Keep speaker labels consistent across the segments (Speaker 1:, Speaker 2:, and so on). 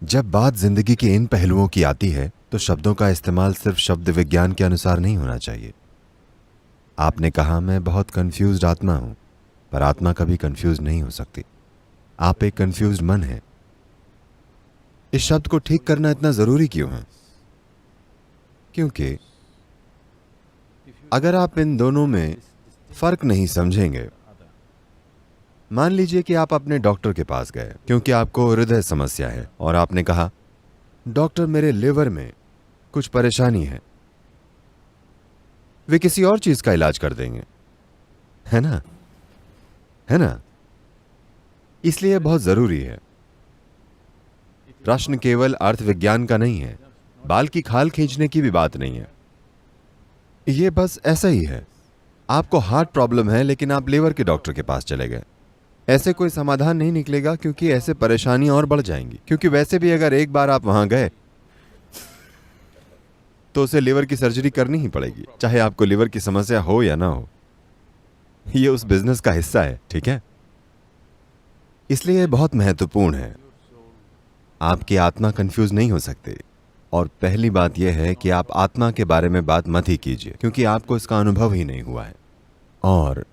Speaker 1: जब बात जिंदगी के इन पहलुओं की आती है तो शब्दों का इस्तेमाल सिर्फ शब्द विज्ञान के अनुसार नहीं होना चाहिए। आपने कहा मैं बहुत कंफ्यूज्ड आत्मा हूं, पर आत्मा कभी कंफ्यूज नहीं हो सकती। आप एक कंफ्यूज्ड मन है। इस शब्द को ठीक करना इतना जरूरी क्यों है? क्योंकि अगर आप इन दोनों में फर्क नहीं समझेंगे, मान लीजिए कि आप अपने डॉक्टर के पास गए क्योंकि आपको हृदय समस्या है और आपने कहा डॉक्टर मेरे लिवर में कुछ परेशानी है। वे किसी और चीज का इलाज कर देंगे, है ना? है ना? इसलिए बहुत जरूरी है। प्रश्न केवल अर्थ विज्ञान का नहीं है, बाल की खाल खींचने की भी बात नहीं है। यह बस ऐसा ही है। आपको हार्ट प्रॉब्लम है लेकिन आप लिवर के डॉक्टर के पास चले गए। ऐसे कोई समाधान नहीं निकलेगा क्योंकि ऐसे परेशानी और बढ़ जाएंगी। क्योंकि वैसे भी अगर एक बार आप वहां गए तो उसे लिवर की सर्जरी करनी ही पड़ेगी, चाहे आपको लिवर की समस्या हो या ना हो। यह उस बिजनेस का हिस्सा है, ठीक है? इसलिए यह बहुत महत्वपूर्ण है। आपकी आत्मा कंफ्यूज नहीं हो सकती। और पहली बात यह है कि आप आत्मा के बारे में बात मत ही कीजिए क्योंकि आपको इसका अनुभव ही नहीं हुआ है। और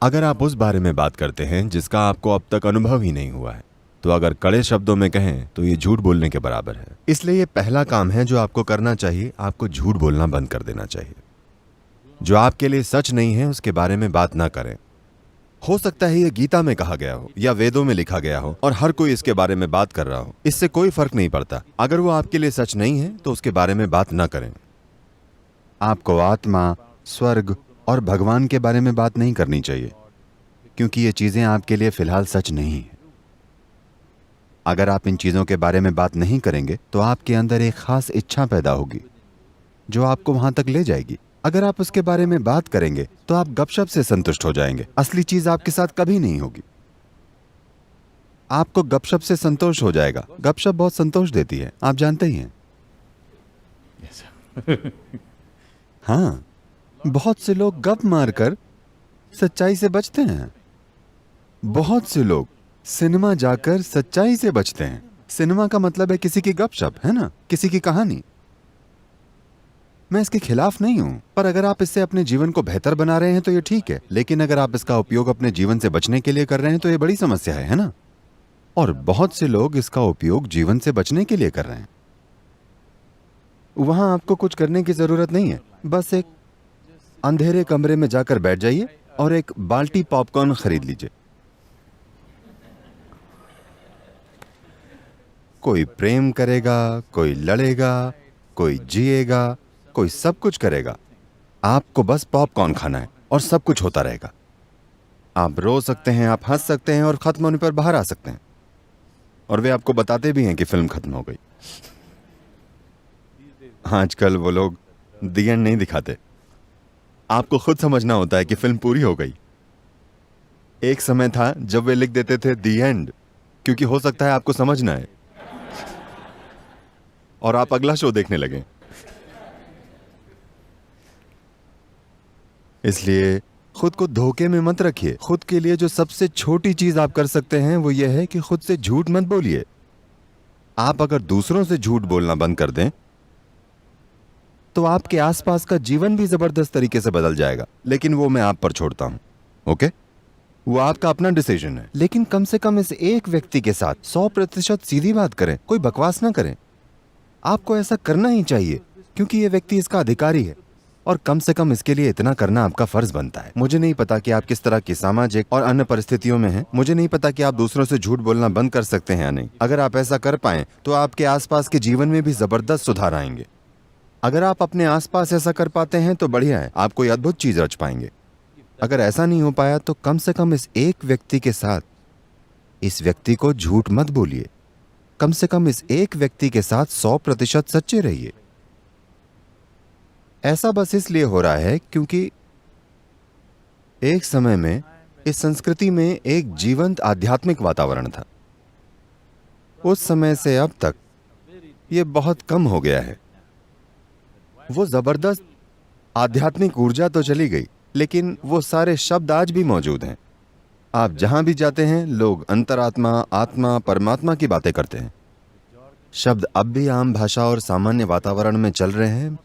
Speaker 1: अगर आप उस बारे में बात करते हैं जिसका आपको अब तक अनुभव ही नहीं हुआ है, तो अगर कड़े शब्दों में कहें तो ये झूठ बोलने के बराबर है। इसलिए ये पहला काम है जो आपको करना चाहिए। आपको झूठ बोलना बंद कर देना चाहिए। जो आपके लिए सच नहीं है उसके बारे में बात ना करें। हो सकता है ये गीता में कहा गया हो या वेदों में लिखा गया हो और हर कोई इसके बारे में बात कर रहा हो, इससे कोई फर्क नहीं पड़ता। अगर वो आपके लिए सच नहीं है तो उसके बारे में बात ना करें। आपको आत्मा, स्वर्ग और भगवान के बारे में बात नहीं करनी चाहिए क्योंकि ये चीजें आपके लिए फिलहाल सच नहीं है। अगर आप इन चीजों के बारे में बात नहीं करेंगे तो आपके अंदर एक खास इच्छा पैदा होगी जो आपको वहां तक ले जाएगी। अगर आप उसके बारे में बात करेंगे तो आप गपशप से संतुष्ट हो जाएंगे। असली चीज आपके साथ कभी नहीं होगी। आपको गपशप से संतोष हो जाएगा। गपशप बहुत संतोष देती है, आप जानते ही हैं। हाँ, बहुत से लोग गप मारकर सच्चाई से बचते हैं। बहुत से लोग सिनेमा जाकर सच्चाई से बचते हैं। सिनेमा का मतलब है किसी की गपशप, है ना? किसी की कहानी। मैं इसके खिलाफ नहीं हूं, पर अगर आप इससे अपने जीवन को बेहतर बना रहे हैं तो ये ठीक है। लेकिन अगर आप इसका उपयोग अपने जीवन से बचने के लिए कर रहे हैं तो ये बड़ी समस्या है ना? और बहुत से लोग इसका उपयोग जीवन से बचने के लिए कर रहे हैं। वहां आपको कुछ करने की जरूरत नहीं है। बस एक अंधेरे कमरे में जाकर बैठ जाइए और एक बाल्टी पॉपकॉर्न खरीद लीजिए। कोई प्रेम करेगा, कोई लड़ेगा, कोई जिएगा, कोई सब कुछ करेगा। आपको बस पॉपकॉर्न खाना है और सब कुछ होता रहेगा। आप रो सकते हैं, आप हंस सकते हैं और खत्म होने पर बाहर आ सकते हैं। और वे आपको बताते भी हैं कि फिल्म खत्म हो गई। आजकल वो लोग दी एंड नहीं दिखाते। आपको खुद समझना होता है कि फिल्म पूरी हो गई। एक समय था जब वे लिख देते थे दी एंड, क्योंकि हो सकता है आपको समझना है और आप अगला शो देखने लगे। इसलिए खुद को धोखे में मत रखिए। खुद के लिए जो सबसे छोटी चीज आप कर सकते हैं वो ये है कि खुद से झूठ मत बोलिए। आप अगर दूसरों से झूठ बोलना बंद कर दें तो आपके आसपास का जीवन भी जबरदस्त तरीके से बदल जाएगा। लेकिन वो मैं आप पर छोड़ता हूं, ओके? वो आपका अपना डिसीजन है। लेकिन कम से कम इस एक व्यक्ति के साथ 100% सीधी बात करें, कोई बकवास ना करें। आपको ऐसा करना ही चाहिए क्योंकि ये व्यक्ति इसका अधिकारी है और कम से कम इसके लिए इतना करना आपका फर्ज बनता है। मुझे नहीं पता कि आप किस तरह की सामाजिक और अन्य परिस्थितियों में हैं। मुझे नहीं पता कि आप दूसरों से झूठ बोलना बंद कर सकते हैं या नहीं। अगर आप ऐसा कर पाएं तो आपके आसपास के जीवन में भी जबरदस्त सुधार आएंगे। अगर आप अपने आसपास ऐसा कर पाते हैं तो बढ़िया है, आप कोई अद्भुत चीज रच पाएंगे। अगर ऐसा नहीं हो पाया तो कम से कम इस एक व्यक्ति के साथ इस व्यक्ति को झूठ मत बोलिए। कम से कम इस एक व्यक्ति के साथ 100% सच्चे रहिए। ऐसा बस इसलिए हो रहा है क्योंकि एक समय में इस संस्कृति में एक जीवंत आध्यात्मिक वातावरण था। उस समय से अब तक यह बहुत कम हो गया है। वो जबरदस्त आध्यात्मिक ऊर्जा तो चली गई, लेकिन वो सारे शब्द आज भी मौजूद हैं। आप जहां भी जाते हैं लोग अंतरात्मा, आत्मा, परमात्मा की बातें करते हैं। शब्द अब भी आम भाषा और सामान्य वातावरण में चल रहे हैं,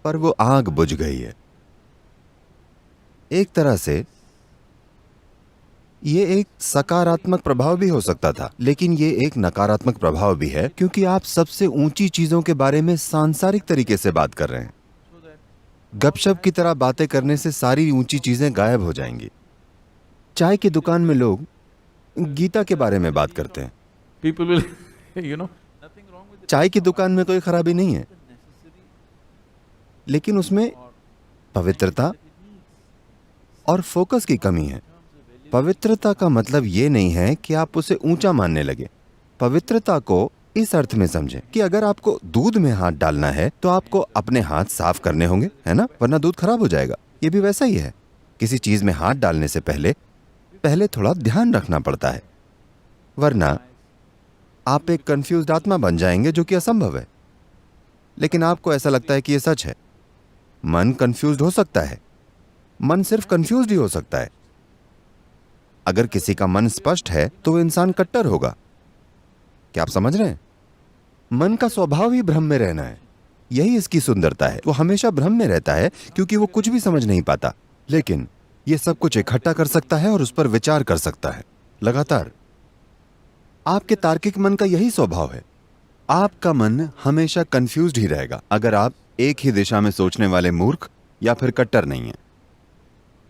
Speaker 1: पर वो आग बुझ गई है। एक तरह से ये एक सकारात्मक प्रभाव भी हो सकता था, लेकिन ये एक नकारात्मक प्रभाव भी है, क्योंकि आप सबसे ऊंची चीजों के बारे में सांसारिक तरीके से बात कर रहे हैं। गपशप की तरह बातें करने से सारी ऊंची चीजें गायब हो जाएंगी। चाय की दुकान में लोग गीता के बारे में बात करते हैं।
Speaker 2: People will, you know,
Speaker 1: चाय की दुकान में कोई खराबी नहीं है, लेकिन उसमें पवित्रता और फोकस की कमी है। पवित्रता का मतलब ये नहीं है कि आप उसे ऊंचा मानने लगे। पवित्रता को इस अर्थ में समझें कि अगर आपको दूध में हाथ डालना है तो आपको अपने हाथ साफ करने होंगे, है ना, वरना दूध खराब हो जाएगा। ये भी वैसा ही है। किसी चीज में हाथ डालने से पहले थोड़ा ध्यान रखना पड़ता है, वरना आप एक कंफ्यूज्ड आत्मा बन जाएंगे, जो कि असंभव है। लेकिन आपको ऐसा लगता है कि यह सच है। मन कंफ्यूज्ड हो सकता है, मन सिर्फ कंफ्यूज्ड ही हो सकता है। अगर किसी का मन स्पष्ट है तो वो इंसान कट्टर होगा। क्या आप समझ रहे हैं? मन का स्वभाव ही भ्रम में रहना है। यही इसकी सुंदरता है। वो हमेशा भ्रम में रहता है क्योंकि वो कुछ भी समझ नहीं पाता, लेकिन ये सब कुछ इकट्ठा कर सकता है और उस पर विचार कर सकता है लगातार। आपके तार्किक मन का यही स्वभाव है। आपका मन हमेशा कंफ्यूज्ड ही रहेगा अगर आप एक ही दिशा में सोचने वाले मूर्ख या फिर कट्टर नहीं है।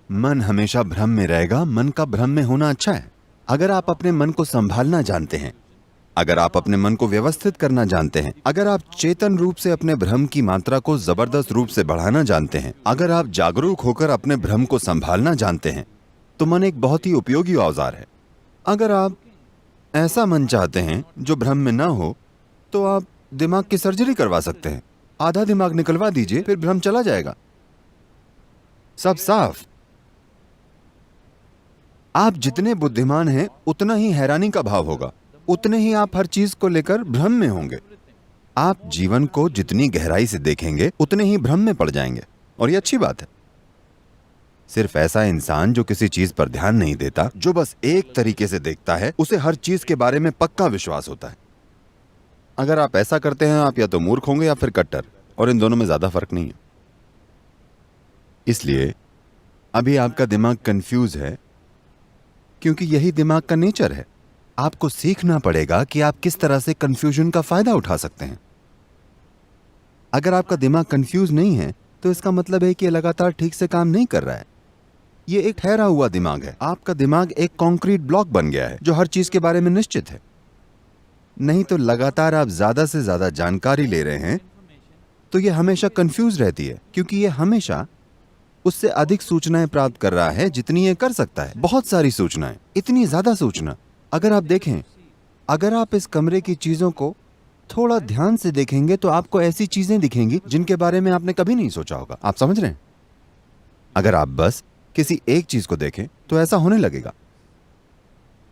Speaker 1: मन हमेशा भ्रम में रहेगा। मन का भ्रम में होना अच्छा है। अगर आप अपने मन को संभालना जानते हैं, अगर आप अपने मन को व्यवस्थित करना जानते हैं, अगर आप चेतन रूप से अपने भ्रम की मात्रा को जबरदस्त रूप से बढ़ाना जानते हैं, अगर आप जागरूक होकर अपने भ्रम को संभालना जानते हैं, तो मन एक बहुत ही उपयोगी औजार है। अगर आप ऐसा मन चाहते हैं जो भ्रम में ना हो, तो आप दिमाग की सर्जरी करवा सकते हैं। आधा दिमाग निकलवा दीजिए, फिर भ्रम चला जाएगा, सब साफ। आप जितने बुद्धिमान हैं उतना ही हैरानी का भाव होगा, उतने ही आप हर चीज को लेकर भ्रम में होंगे। आप जीवन को जितनी गहराई से देखेंगे उतने ही भ्रम में पड़ जाएंगे, और ये अच्छी बात है। सिर्फ ऐसा इंसान जो किसी चीज पर ध्यान नहीं देता, जो बस एक तरीके से देखता है, उसे हर चीज के बारे में पक्का विश्वास होता है। अगर आप ऐसा करते हैं, आप या तो मूर्ख होंगे या फिर कट्टर, और इन दोनों में ज्यादा फर्क नहीं है। इसलिए अभी आपका दिमाग कंफ्यूज है, क्योंकि यही दिमाग का नेचर है। आपको सीखना पड़ेगा कि आप किस तरह से कंफ्यूजन का फायदा उठा सकते हैं। अगर आपका दिमाग कंफ्यूज नहीं है तो इसका मतलब है कि ये लगातार ठीक से काम नहीं कर रहा है। ये एक ठहरा हुआ दिमाग है। आपका दिमाग एक कंक्रीट ब्लॉक बन गया है जो हर चीज के बारे में निश्चित है। नहीं तो लगातार आप ज्यादा से ज्यादा जानकारी ले रहे हैं तो ये हमेशा कंफ्यूज रहती है, क्योंकि ये हमेशा उससे अधिक सूचनाएं प्राप्त कर रहा है जितनी ये कर सकता है। बहुत सारी सूचनाएं, इतनी ज्यादा सूचना। अगर आप देखें, अगर आप इस कमरे की चीजों को थोड़ा ध्यान से देखेंगे तो आपको ऐसी चीजें दिखेंगी जिनके बारे में आपने कभी नहीं सोचा होगा। आप समझ रहे हैं? अगर आप बस किसी एक चीज को देखें तो ऐसा होने लगेगा।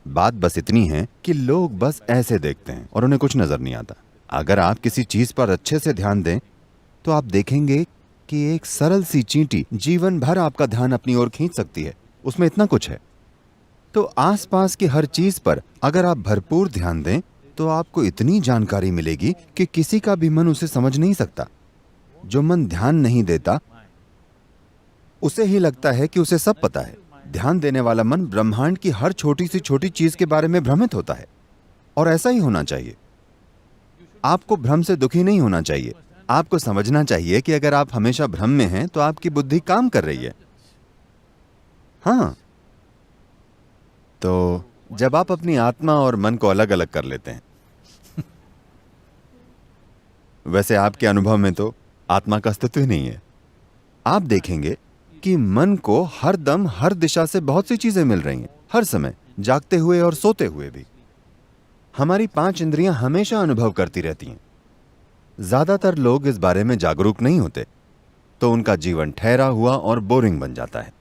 Speaker 1: बात बस इतनी है कि लोग बस ऐसे देखते हैं और उन्हें कुछ नजर नहीं आता। अगर आप किसी चीज पर अच्छे से ध्यान दें तो आप देखेंगे कि एक सरल सी चींटी जीवन भर आपका ध्यान अपनी ओर खींच सकती है। उसमें इतना कुछ है। तो आसपास की हर चीज पर अगर आप भरपूर ध्यान दें तो आपको इतनी जानकारी मिलेगी कि किसी का भी मन उसे समझ नहीं सकता। जो मन ध्यान नहीं देता उसे ही लगता है कि उसे सब पता है। ध्यान देने वाला मन ब्रह्मांड की हर छोटी सी छोटी चीज के बारे में भ्रमित होता है, और ऐसा ही होना चाहिए। आपको भ्रम से दुखी नहीं होना चाहिए। आपको समझना चाहिए कि अगर आप हमेशा भ्रम में हैं तो आपकी बुद्धि काम कर रही है। हाँ, तो जब आप अपनी आत्मा और मन को अलग अलग कर लेते हैं वैसे आपके अनुभव में तो आत्मा का अस्तित्व ही नहीं है। आप देखेंगे कि मन को हर दम हर दिशा से बहुत सी चीजें मिल रही हैं, हर समय, जागते हुए और सोते हुए भी। हमारी 5 इंद्रियां हमेशा अनुभव करती रहती हैं। ज्यादातर लोग इस बारे में जागरूक नहीं होते, तो उनका जीवन ठहरा हुआ और बोरिंग बन जाता है।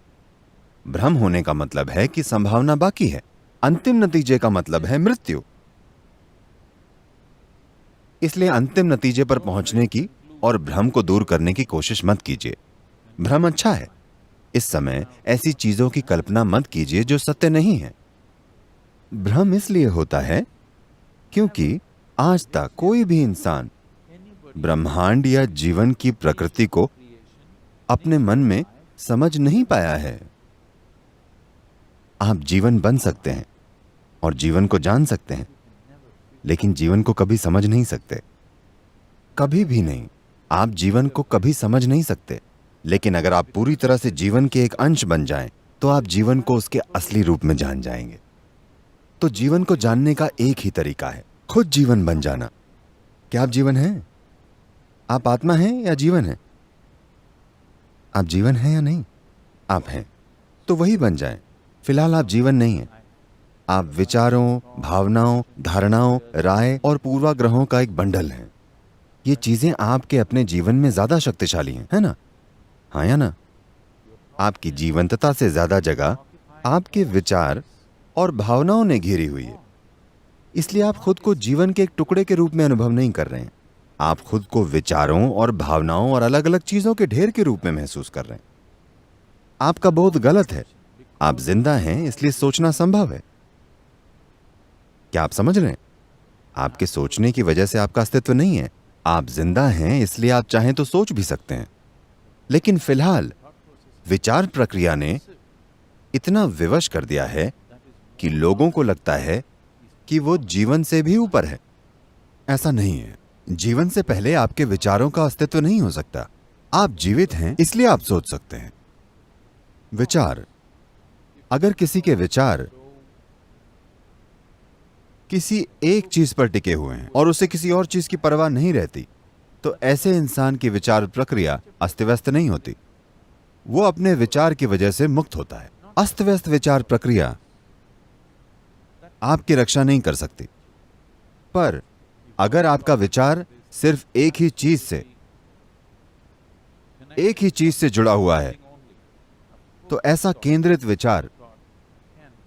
Speaker 1: भ्रम होने का मतलब है कि संभावना बाकी है। अंतिम नतीजे का मतलब है मृत्यु। इसलिए अंतिम नतीजे पर पहुंचने की और भ्रम को दूर करने की कोशिश मत कीजिए। भ्रम अच्छा है, इस समय ऐसी चीजों की कल्पना मत कीजिए जो सत्य नहीं है। भ्रम इसलिए होता है क्योंकि आज तक कोई भी इंसान ब्रह्मांड या जीवन की प्रकृति को अपने मन में समझ नहीं पाया है। आप जीवन बन सकते हैं और जीवन को जान सकते हैं, लेकिन जीवन को कभी समझ नहीं सकते, कभी भी नहीं। आप जीवन को कभी समझ नहीं सकते, लेकिन अगर आप पूरी तरह से जीवन के एक अंश बन जाएं, तो आप जीवन को उसके असली रूप में जान जाएंगे। तो जीवन को जानने का एक ही तरीका है, खुद जीवन बन जाना। क्या आप जीवन हैं? आप आत्मा हैं या जीवन हैं? आप जीवन हैं या नहीं? आप हैं, तो वही बन जाएं। फिलहाल आप जीवन नहीं हैं। आप विचारों, भावनाओं, धारणाओं, राय और पूर्वाग्रहों का एक बंडल हैं। ये चीजें आपके अपने जीवन में ज्यादा शक्तिशाली हैं, है ना? हाँ या ना? आपकी जीवंतता से ज्यादा जगह आपके विचार और भावनाओं ने घेरी हुई है। इसलिए आप खुद को जीवन के एक टुकड़े के रूप में अनुभव नहीं कर रहे हैं। आप खुद को विचारों और भावनाओं और अलग अलग चीजों के ढेर के रूप में महसूस कर रहे हैं। आपका बोध गलत है। आप जिंदा हैं, इसलिए सोचना संभव है। क्या आप समझ रहे हैं? आपके सोचने की वजह से आपका अस्तित्व नहीं है। आप जिंदा हैं, इसलिए आप चाहें तो सोच भी सकते हैं। लेकिन फिलहाल विचार प्रक्रिया ने इतना विवश कर दिया है कि लोगों को लगता है कि वो जीवन से भी ऊपर है। ऐसा नहीं है। जीवन से पहले आपके विचारों का अस्तित्व नहीं हो सकता। आप जीवित हैं, इसलिए आप सोच सकते हैं। विचार, अगर किसी के विचार किसी एक चीज पर टिके हुए हैं और उसे किसी और चीज की परवाह नहीं रहती, तो ऐसे इंसान की विचार प्रक्रिया अस्त व्यस्त नहीं होती। वो अपने विचार की वजह से मुक्त होता है। अस्त व्यस्त विचार प्रक्रिया आपकी रक्षा नहीं कर सकती। पर अगर आपका विचार सिर्फ एक ही चीज से जुड़ा हुआ है, तो ऐसा केंद्रित विचार,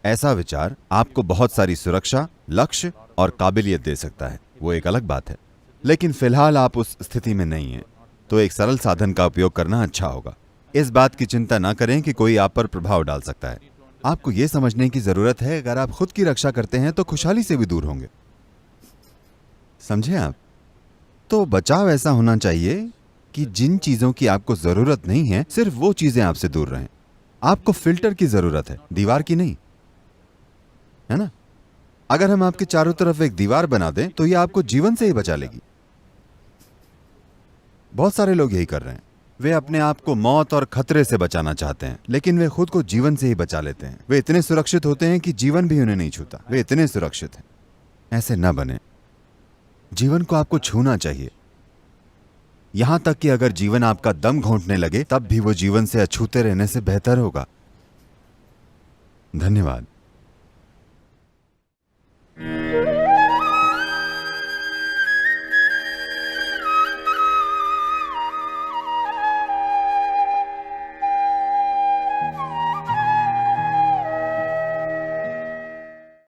Speaker 1: ऐसा विचार आपको बहुत सारी सुरक्षा, लक्ष्य और काबिलियत दे सकता है। वो एक अलग बात है। लेकिन फिलहाल आप उस स्थिति में नहीं हैं, तो एक सरल साधन का उपयोग करना अच्छा होगा। इस बात की चिंता ना करें कि कोई आप पर प्रभाव डाल सकता है। आपको यह समझने की जरूरत है, अगर आप खुद की रक्षा करते हैं तो खुशहाली से भी दूर होंगे। समझे आप? तो बचाव ऐसा होना चाहिए कि जिन चीजों की आपको जरूरत नहीं है, सिर्फ वो चीजें आपसे दूर रहें। आपको फिल्टर की जरूरत है, दीवार की नहीं, है ना? अगर हम आपके चारों तरफ एक दीवार बना दें, तो यह आपको जीवन से ही बचा लेगी। बहुत सारे लोग यही कर रहे हैं। वे अपने आप को मौत और खतरे से बचाना चाहते हैं, लेकिन वे खुद को जीवन से ही बचा लेते हैं। वे इतने सुरक्षित होते हैं कि जीवन भी उन्हें नहीं छूता। वे इतने सुरक्षित हैं। ऐसे न बने। जीवन को आपको छूना चाहिए। यहां तक कि अगर जीवन आपका दम घोंटने लगे, तब भी वो जीवन से अछूते रहने से बेहतर होगा। धन्यवाद।